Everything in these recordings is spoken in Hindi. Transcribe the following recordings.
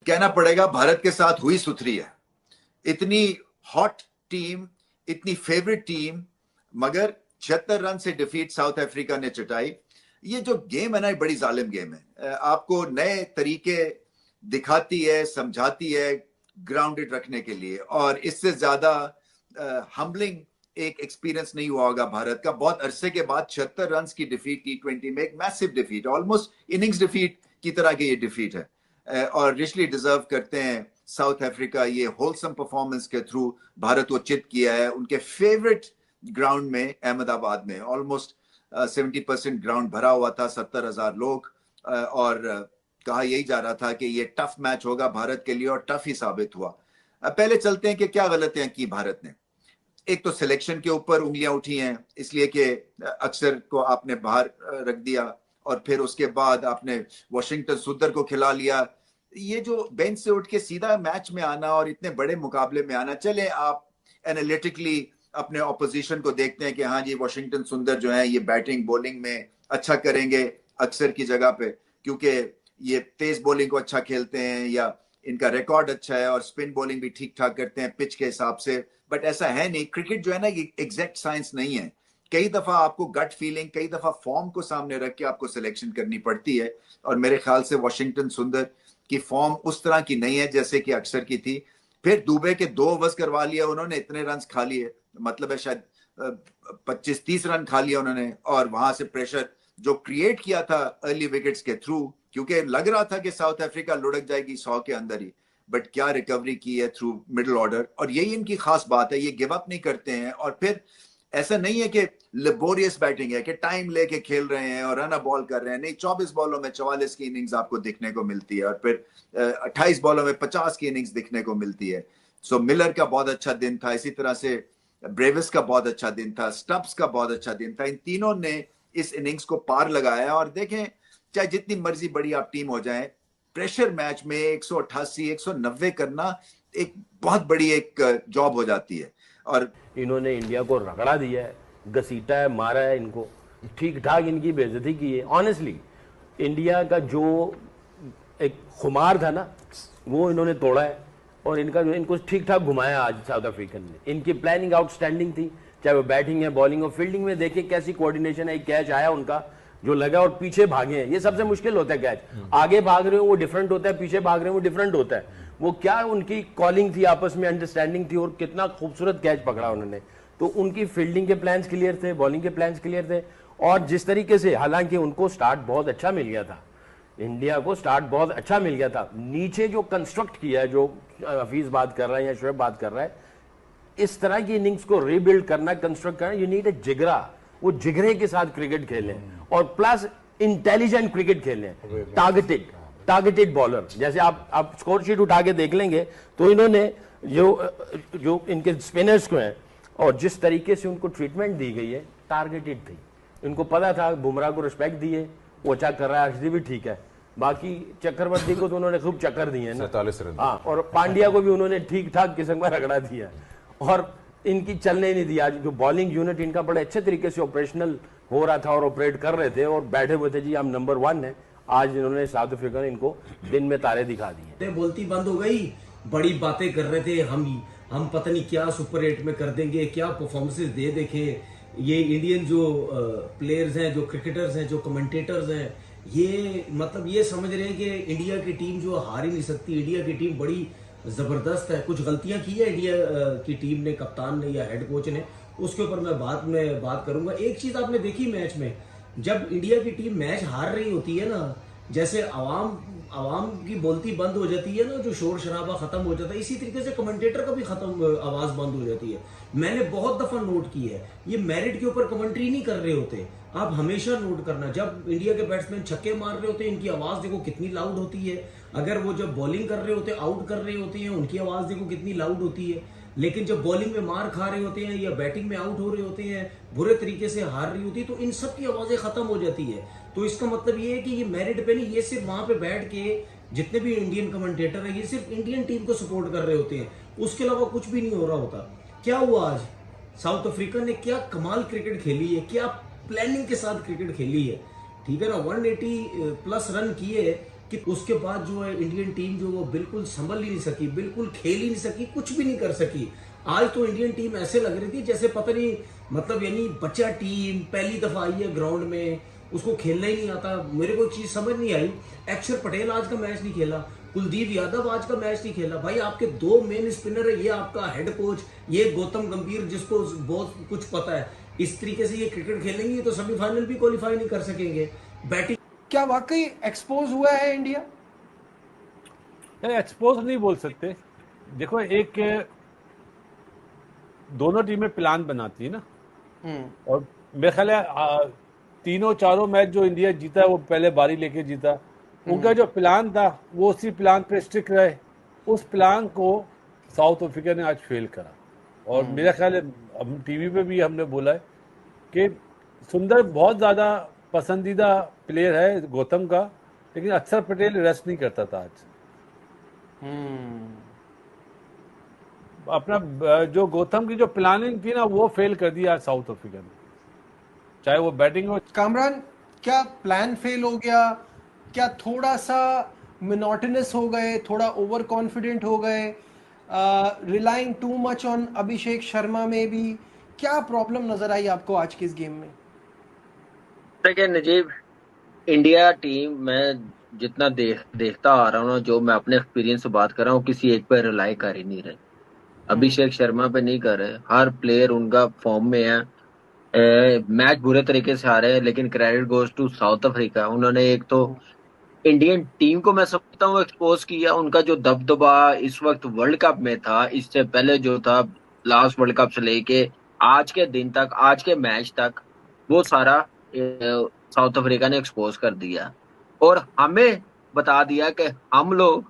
कहना पड़ेगा भारत के साथ हुई सुथरी है। इतनी हॉट टीम, इतनी फेवरेट टीम, मगर 76 रन से डिफीट साउथ अफ्रीका ने चटाई। ये जो गेम है ना, बड़ी जालिम गेम है। आपको नए तरीके दिखाती है, समझाती है ग्राउंडेड रखने के लिए, और इससे ज्यादा हम्बलिंग एक एक्सपीरियंस नहीं हुआ होगा भारत का। बहुत अरसे के बाद 76 रन की डिफीट T20 में, एक massive defeat, almost innings defeat की तरह की ये डिफीट है, और रिचली डिजर्व करते हैं साउथ अफ्रीका ये होलसम परफॉर्मेंस के थ्रू। भारत को चित किया है उनके फेवरेट ग्राउंड में, अहमदाबाद में। ऑलमोस्ट 70% ग्राउंड भरा हुआ था, 70,000 लोग, और कहा यही जा रहा था कि ये टफ मैच होगा भारत के लिए, और टफ ही साबित हुआ। पहले चलते हैं कि क्या गलतियां की भारत ने। एक तो सिलेक्शन के ऊपर उंगलियां उठी हैं, इसलिए कि अक्सर को आपने बाहर रख दिया, और फिर उसके बाद आपने वॉशिंगटन सुंदर को खिला लिया। ये जो बेंच से उठ के सीधा मैच में आना और इतने बड़े मुकाबले में आना, चले आप एनालिटिकली अपने ऑपोजिशन को देखते हैं कि हाँ जी वॉशिंगटन सुंदर जो है ये बैटिंग बॉलिंग में अच्छा करेंगे अक्सर की जगह पे, क्योंकि ये तेज बॉलिंग को अच्छा खेलते हैं या इनका रिकॉर्ड अच्छा है, और स्पिन बॉलिंग भी ठीक ठाक करते हैं पिच के हिसाब से। बट ऐसा है नहीं। क्रिकेट जो है ना, ये एग्जैक्ट साइंस नहीं है। कई दफा आपको गट फीलिंग, कई दफा फॉर्म को सामने रख के आपको सिलेक्शन करनी पड़ती है, और मेरे ख्याल से वॉशिंगटन सुंदर की फॉर्म उस तरह की नहीं है जैसे कि अक्सर की थी। फिर दुबे के 2 ओवर्स करवा लिया उन्होंने, इतने रन खा लिए, मतलब है शायद 25-30 रन खा लिया उन्होंने, और वहां से प्रेशर जो क्रिएट किया था अर्ली विकेट्स के थ्रू, क्योंकि लग रहा था कि साउथ अफ्रीका लुढ़क जाएगी 100 के अंदर ही, बट क्या रिकवरी की है थ्रू मिडिल ऑर्डर। और यही इनकी खास बात है, ये गिव अप नहीं करते हैं। और फिर ऐसा नहीं है कि लेबोरियस बैटिंग है कि टाइम लेके खेल रहे हैं और रन बॉल कर रहे हैं, नहीं। 24 बॉलों में 44 की इनिंग्स आपको दिखने को मिलती है, और फिर 28 बॉलों में 50 की इनिंग्स दिखने को मिलती है। सो मिलर का बहुत अच्छा दिन था, इसी तरह से ब्रेविस का बहुत अच्छा दिन था, स्टब्स का बहुत अच्छा दिन था। इन तीनों ने इस इनिंग्स को पार लगाया। और देखें, चाहे जितनी मर्जी बड़ी आप टीम हो जाए, प्रेशर मैच में 188 190 करना एक बहुत बड़ी एक जॉब हो जाती है। और इन्होंने इंडिया को रगड़ा दिया है, घसीटा है, मारा है, इनको ठीक ठाक इनकी बेइज्जती की है। ऑनेस्टली इंडिया का जो एक खुमार था ना, वो इन्होंने तोड़ा है, और इनका जो इनको ठीक ठाक घुमाया आज साउथ अफ्रीकन ने। इनकी प्लानिंग आउटस्टैंडिंग थी, चाहे वो बैटिंग है, बॉलिंग और फील्डिंग में। देखिए कैसी कोऑर्डिनेशन है। एक कैच आया उनका जो लगा, और पीछे भागे हैं, ये सबसे मुश्किल होता है कैच। आगे भाग रहे हो वो डिफरेंट होता है, पीछे भाग रहे हो वो डिफरेंट होता है। वो क्या उनकी कॉलिंग थी, आपस में अंडरस्टैंडिंग थी, और कितना खूबसूरत कैच पकड़ा उन्होंने। तो उनकी फील्डिंग के प्लान्स क्लियर थे, बॉलिंग के प्लान्स क्लियर थे, और जिस तरीके से, हालांकि उनको स्टार्ट बहुत अच्छा मिल गया था, इंडिया को स्टार्ट बहुत अच्छा मिल गया था। नीचे जो कंस्ट्रक्ट किया है, जो हफीज बात कर रहा है या शुएब बात कर रहा है, इस तरह की इनिंग्स को रीबिल्ड करना, कंस्ट्रक्ट करना, यू नीड ए जिगरा। वो जिगरे के साथ क्रिकेट खेलें, और प्लस इंटेलिजेंट क्रिकेट खेलें, टारगेटेड बॉलर। जैसे आप स्कोर शीट उठा के देख लेंगे तो इन्होंने जो इनके स्पिनर्स को हैं, और जिस तरीके से उनको ट्रीटमेंट दी गई है, टारगेटेड थी। इनको पता था बुमराह को रिस्पेक्ट दिए, वो अच्छा कर रहा है, अर्शदीप भी ठीक है। बाकी चक्रवर्ती को तो उन्होंने खूब चक्कर दिए ना, 47 रन। हाँ, और पांड्या को भी उन्होंने ठीक ठाक किस्म का रगड़ा दिया, और इनकी चलने नहीं दिया। आज जो बॉलिंग यूनिट इनका बड़े अच्छे तरीके से ऑपरेशनल हो रहा था, और ऑपरेट कर रहे थे, और बैठे हुए थे जी हम नंबर 1 है। आज इन्होंने साउथ अफ्रीका ने इनको दिन में तारे दिखा दिए। बोलती बंद हो गई, बड़ी बातें कर रहे थे हम पता नहीं क्या सुपर 8 में कर देंगे, क्या परफॉर्मेंसेस दे देखे। ये इंडियन जो प्लेयर्स हैं, जो क्रिकेटर्स हैं, जो कमेंटेटर्स हैं, ये मतलब ये समझ रहे हैं कि इंडिया की टीम जो हार ही नहीं सकती, इंडिया की टीम बड़ी जबरदस्त है। कुछ गलतियां की है इंडिया की टीम ने, कप्तान ने या हेड कोच ने, उसके ऊपर मैं बाद में बात करूंगा। एक चीज आपने देखी मैच में, जब इंडिया की टीम मैच हार रही होती है ना, जैसे आवाम की बोलती बंद हो जाती है ना, जो शोर शराबा खत्म हो जाता है, इसी तरीके से कमेंटेटर का भी आवाज बंद हो जाती है। मैंने बहुत दफा नोट की है, ये मेरिट के ऊपर कमेंट्री नहीं कर रहे होते। आप हमेशा नोट करना, जब इंडिया के बैट्समैन छक्के मार रहे होते हैं, इनकी आवाज देखो कितनी लाउड होती है। अगर वो जब बॉलिंग कर रहे होते हैं, आउट कर रहे होते हैं, उनकी आवाज देखो कितनी लाउड होती है। लेकिन जब बॉलिंग में मार खा रहे होते हैं या बैटिंग में आउट हो रहे होते हैं, बुरे तरीके से हार रही होती है, तो इन सब की आवाजें खत्म हो जाती है। तो इसका मतलब ये है कि ये मेरिट पे नहीं, ये सिर्फ वहां पे बैठ के जितने भी इंडियन कमेंटेटर है, ये सिर्फ इंडियन टीम को सपोर्ट कर रहे होते हैं, उसके अलावा कुछ भी नहीं हो रहा होता। क्या हुआ आज? साउथ अफ्रीका ने क्या कमाल क्रिकेट खेली है, क्या प्लानिंग के साथ क्रिकेट खेली है। ठीक है ना, 180 प्लस रन किए, कि उसके बाद जो है इंडियन टीम जो वो बिल्कुल संभल ही नहीं सकी, बिल्कुल खेल ही नहीं सकी, कुछ भी नहीं कर सकी। आज तो इंडियन टीम ऐसे लग रही थी जैसे पता नहीं, मतलब यानी बच्चा टीम पहली दफा आई है ग्राउंड में, उसको खेलना ही नहीं आता। मेरे को एक चीज समझ नहीं आई, अक्षर पटेल आज का मैच नहीं खेला, कुलदीप यादव आज का मैच नहीं खेला। भाई आपके 2 मेन स्पिनर है, ये आपका हेड कोच, ये गौतम गंभीर जिसको बहुत कुछ पता है। इस तरीके से ये क्रिकेट खेलेंगे तो सेमीफाइनल भी क्वालिफाई नहीं कर सकेंगे। बैटिंग क्या वाकई एक्सपोज हुआ है इंडिया? एक्सपोज नहीं बोल सकते। देखो, एक दोनों टीमें प्लान बनाती है ना, और मेरे ख्याल है तीनों चारों मैच जो इंडिया जीता है वो पहले बारी लेके जीता। उनका जो प्लान था वो उसी प्लान पे स्टिक रहे। उस प्लान को साउथ अफ्रीका ने आज फेल करा। और मेरा ख्याल है हम टीवी पे भी हमने बोला है कि सुंदर बहुत ज़्यादा पसंदीदा प्लेयर है गौतम का, लेकिन अक्षर पटेल रेस्ट नहीं करता था आज। अपना जो गौतम की जो प्लानिंग थी ना वो फेल कर दी आज साउथ अफ्रीका ने, चाहे वो बैटिंग हो। कामरान, क्या प्लान फेल हो गया? क्या थोड़ा सा मोनोटोनस हो गए, थोड़ा ओवर कॉन्फिडेंट हो गए, relying too much on Abhishek Sharma में भी? क्या प्रॉब्लम नजर आई आपको आज के इस गेम में? देखिए नजीब, इंडिया टीम मैं जितना देखता आ रहा हूँ ना, जो मैं अपने एक्सपीरियंस से बात कर रहा हूँ, किसी एक पे रिलाई कर ही नहीं रहे। अभिषेक शर्मा पे नहीं कर रहे, हर प्लेयर उनका फॉर्म में है। मैच बुरे तरीके से आ रहे हैं, लेकिन credit goes to South Africa. उन्होंने एक तो इंडियन टीम को मैं समझता हूँ एक्सपोज किया। उनका जो दबदबा इस वक्त वर्ल्ड कप में था, इससे पहले जो था लास्ट वर्ल्ड कप से लेके आज के दिन तक, आज के मैच तक, वो सारा साउथ अफ्रीका ने एक्सपोज कर दिया और हमें बता दिया कि हम लोग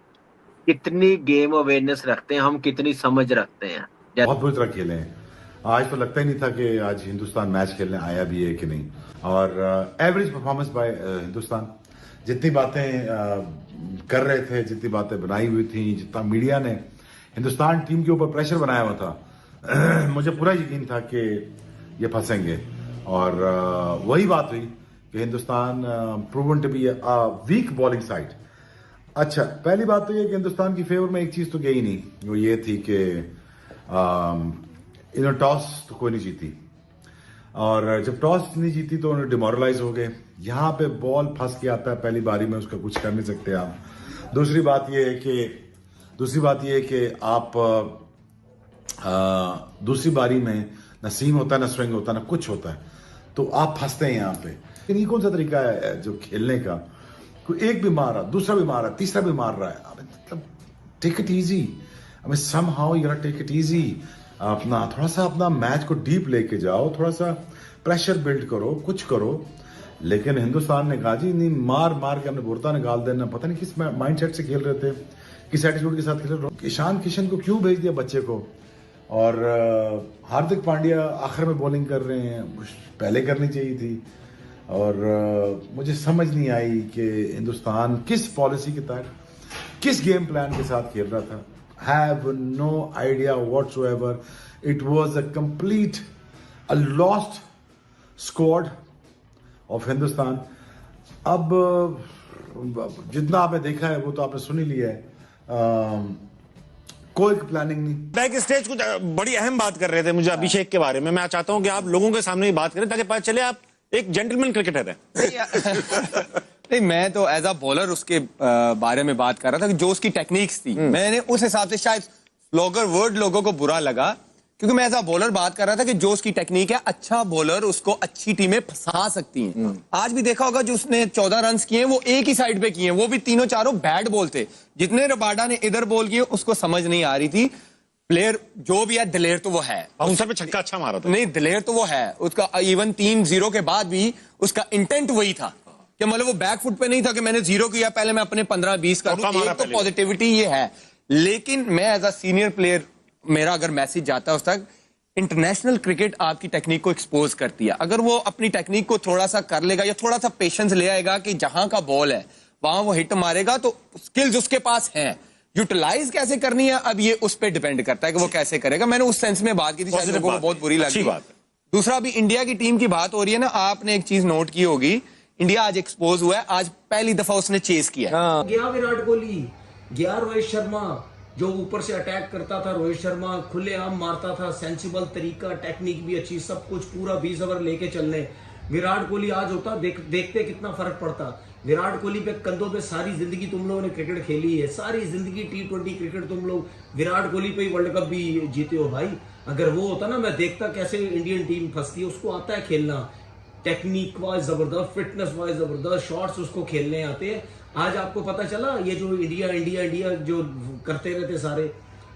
कितनी गेम अवेयरनेस रखते हैं, हम कितनी समझ रखते हैं। बहुत बुरी तरह खेले हैं आज, तो लगता ही नहीं था कि आज हिंदुस्तान मैच खेलने आया भी है कि नहीं। और एवरेज परफॉर्मेंस बाय हिंदुस्तान। जितनी बातें कर रहे थे, जितनी बातें बनाई हुई थी, जितना मीडिया ने हिंदुस्तान टीम के ऊपर प्रेशर बनाया हुआ था, मुझे पूरा यकीन था कि ये फंसेंगे। और वही बात हुई कि Hindustan proven to be a weak bowling side. अच्छा, पहली बात तो ये कि हिंदुस्तान की फेवर में एक चीज तो गई नहीं, वो ये थी कि इन्होंने टॉस तो कोई नहीं जीती, और जब टॉस नहीं जीती तो उन्हें डिमोरलाइज हो गए। यहाँ पे बॉल फंस के आता है पहली बारी में, उसका कुछ कर नहीं सकते आप। दूसरी बात ये है कि आप दूसरी बारी में ना सीम होता है, ना स्विंग होता है, ना कुछ होता है, तो आप फंसते हैं यहाँ पे। लेकिन ये कौन सा तरीका है जो खेलने का? कोई एक भी मार रहा, दूसरा भी मार रहा, तीसरा भी मार रहा है। मतलब take it easy, somehow you take it easy. अपना थोड़ा सा अपना मैच को डीप लेके जाओ, थोड़ा सा प्रेशर बिल्ड करो, कुछ करो। लेकिन हिंदुस्तान ने कहा जी नहीं, मार मार के हमने बुरता निकाल देना। पता नहीं किस माइंडसेट से खेल रहे थे, किस एटीट्यूड के साथ खेल रहे थे। ईशान किशन को क्यों भेज दिया बच्चे को? और हार्दिक पांड्या आखिर में बॉलिंग कर रहे हैं, पहले करनी चाहिए थी। और मुझे समझ नहीं आई कि हिंदुस्तान किस पॉलिसी के तहत, किस गेम प्लान के साथ खेल रहा था। Have no idea whatsoever. It was a complete, a lost squad of Hindustan. अब जितना आपने देखा है वो तो आपने सुन ही लिया है। कोई प्लानिंग नहीं। बैक स्टेज कुछ बड़ी अहम बात कर रहे थे मुझे अभिषेक के बारे में। मैं चाहता हूं कि आप लोगों के सामने ही बात करें ताकि पता चले आप एक जेंटलमैन क्रिकेटर है। नहीं, मैं तो एज अ बॉलर उसके बारे में बात कर रहा था कि जो उसकी टेक्निक्स थी, मैंने उस हिसाब से, शायद स्लोगर वर्ड लोगों को बुरा लगा क्योंकि मैं एज अ बॉलर बात कर रहा था कि जो उसकी टेक्निक है, अच्छा बॉलर उसको अच्छी टीमें फंसा सकती हैं। आज भी देखा होगा जो उसने 14 रन किए वो एक ही साइड पे किए, वो भी तीनों चारों बैड बॉल थे। जितने रबाडा ने इधर बॉल किए उसको समझ नहीं आ रही थी। प्लेयर जो भी है, दिलेर तो वो है, बाउंसर पे छक्का अच्छा मारा था। नहीं, दिलेर तो वो है, उसका इवन 3-0 के बाद भी उसका इंटेंट वही था कि मतलब वो बैक फुट पे नहीं था कि मैंने 0 किया, पहले मैं अपने 15-20 करूं। एक तो पॉजिटिविटी ये है। लेकिन मैं एज अ सीनियर प्लेयर, मेरा अगर मैसेज जाता है उस तक, इंटरनेशनल क्रिकेट आपकी टेक्निक को एक्सपोज करती है। अगर वो अपनी टेक्निक को थोड़ा सा कर लेगा या थोड़ा सा पेशेंस ले आएगा कि जहां का बॉल है वहां वो हिट मारेगा, तो स्किल्स उसके पास हैं। यूटिलाइज कैसे करनी है अब ये उस पर डिपेंड करता है कि वो कैसे करेगा। मैंने उस सेंस में बात की थी, शायद लोगों को बहुत बुरी लगी। दूसरा, अभी इंडिया की टीम की बात हो रही है ना, आपने एक चीज नोट की होगी इंडिया आज एक्सपोज हुआ है, आज पहली दफा उसने चेस किया है। गया विराट कोहली, गया रोहित शर्मा, जो ऊपर से अटैक करता था, रोहित शर्मा खुलेआम मारता था, सेंसिबल तरीका, टेक्निक भी अच्छी, सब कुछ पूरा 20 ओवर लेके चलने। विराट कोहली आज होता, देखते कितना फर्क पड़ता। विराट कोहली पे कंधों पे सारी जिंदगी तुम लोगों ने क्रिकेट खेली है, सारी जिंदगी T20 क्रिकेट तुम लोग विराट कोहली पे ही वर्ल्ड कप भी जीते हो भाई। अगर वो होता ना, मैं देखता कैसे इंडियन टीम फंसती है। उसको आता है खेलना, टेक्निक वाइज जबरदस्त, फिटनेस वाइज जबरदस्त, शॉट्स उसको खेलने आते हैं। आज आपको पता चला ये जो इंडिया जो करते रहते सारे,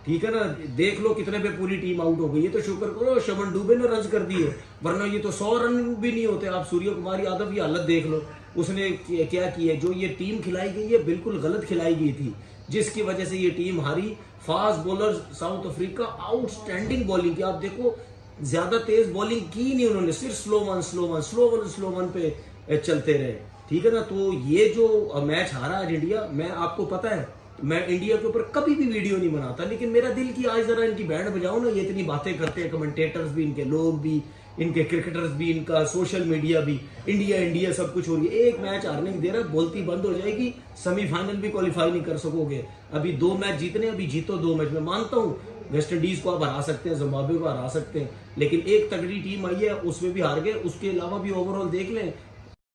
ठीक है ना, देख लो कितने पे पूरी टीम आउट हो गई। ये तो शुक्र करो शमन डुबे ने रन कर दिए, वरना ये तो 100 रन भी नहीं होते। आप सूर्य कुमार यादव की हालत देख लो, उसने क्या किया। जो ये टीम खिलाई गई है बिल्कुल गलत खिलाई गई थी, जिसकी वजह से ये टीम हारी। Fast bowler south Africa, outstanding bowling की। आप देखो ज्यादा तेज बॉलिंग की नहीं उन्होंने, सिर्फ स्लो वन पे चलते रहे, ठीक है ना। तो ये जो मैच हारा आज इंडिया, मैं आपको पता है मैं इंडिया के ऊपर कभी भी वीडियो नहीं बनाता, लेकिन मेरा दिल की आज जरा इनकी बैंड बजाओ ना। ये इतनी बातें करते हैं, कमेंटेटर्स भी, इनके लोग भी, इनके क्रिकेटर्स भी, इनका सोशल मीडिया भी, इंडिया सब कुछ हो रही है। एक मैच हारने की देर है, बोलती बंद हो जाएगी, सेमीफाइनल भी क्वालिफाई नहीं कर सकोगे। अभी 2 मैच जीतने, अभी जीतो 2 मैच। मैं मानता हूँ वेस्ट इंडीज को आप हरा सकते हैं, जिम्बाब्वे को हरा सकते हैं, लेकिन एक तगड़ी टीम आई है उसमें भी हार गए। उसके अलावा भी ओवरऑल देख लें,